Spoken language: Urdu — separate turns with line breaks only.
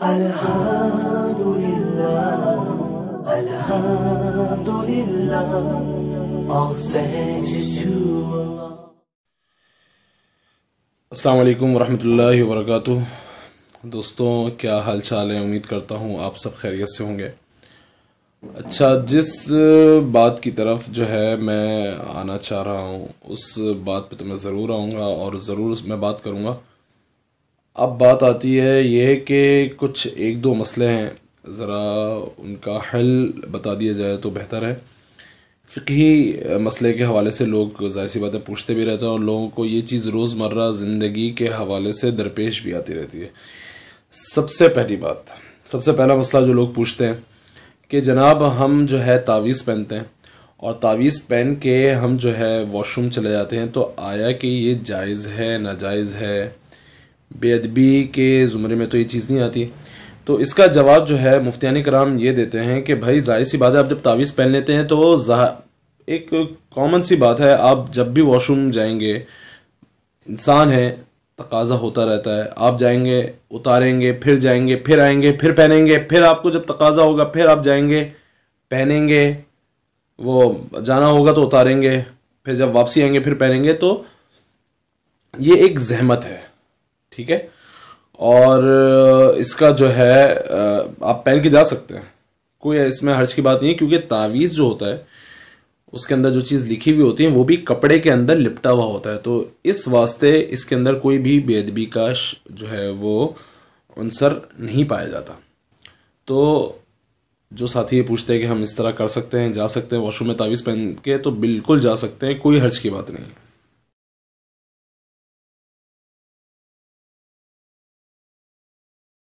Alhamdulillah, Alhamdulillah, all thanks is to Allah.
السلام علیکم ورحمۃ اللہ وبرکاتہ. دوستوں کیا حال چال ہے؟ امید کرتا ہوں آپ سب خیریت سے ہوں گے. اچھا، جس بات کی طرف جو ہے میں آنا چاہ رہا ہوں اس بات پہ تو میں ضرور آؤں گا اور ضرور میں بات کروں گا. اب بات آتی ہے یہ کہ کچھ ایک دو مسئلے ہیں، ذرا ان کا حل بتا دیا جائے تو بہتر ہے. فقہی مسئلے کے حوالے سے لوگ ظاہر سی باتیں پوچھتے بھی رہتے ہیں اور لوگوں کو یہ چیز روزمرہ زندگی کے حوالے سے درپیش بھی آتی رہتی ہے. سب سے پہلا مسئلہ جو لوگ پوچھتے ہیں کہ جناب ہم جو ہے تعویذ پہنتے ہیں اور تعویذ پہن کے ہم جو ہے واش روم چلے جاتے ہیں، تو آیا کہ یہ جائز ہے ناجائز ہے؟ بے ادبی کے زمرے میں تو یہ چیز نہیں آتی. تو اس کا جواب جو ہے مفتیان کرام یہ دیتے ہیں کہ بھائی ظاہر سی بات ہے، آپ جب تعویذ پہن لیتے ہیں تو ایک کامن سی بات ہے، آپ جب بھی واش روم جائیں گے، انسان ہے، تقاضا ہوتا رہتا ہے. آپ جائیں گے، اتاریں گے، پھر جائیں گے، پھر آئیں گے، پھر پہنیں گے، پھر آپ کو جب تقاضا ہوگا پھر آپ جائیں گے، پہنیں گے، وہ جانا ہوگا تو اتاریں گے، پھر جب واپسی آئیں گے پھر پہنیں گے. تو یہ ایک زحمت ہے، ٹھیک ہے. اور اس کا جو ہے آپ پہن کے جا سکتے ہیں، کوئی اس میں حرج کی بات نہیں ہے، کیونکہ تعویذ جو ہوتا ہے اس کے اندر جو چیز لکھی ہوئی ہوتی ہے وہ بھی کپڑے کے اندر لپٹا ہوا ہوتا ہے. تو اس واسطے اس کے اندر کوئی بھی بے ادبی کا جو ہے وہ عنصر نہیں پایا جاتا. تو جو ساتھی یہ پوچھتے ہیں کہ ہم اس طرح کر سکتے ہیں، جا سکتے ہیں واش روم میں تعویذ پہن کے، تو بالکل جا سکتے ہیں، کوئی حرج کی بات نہیں ہے.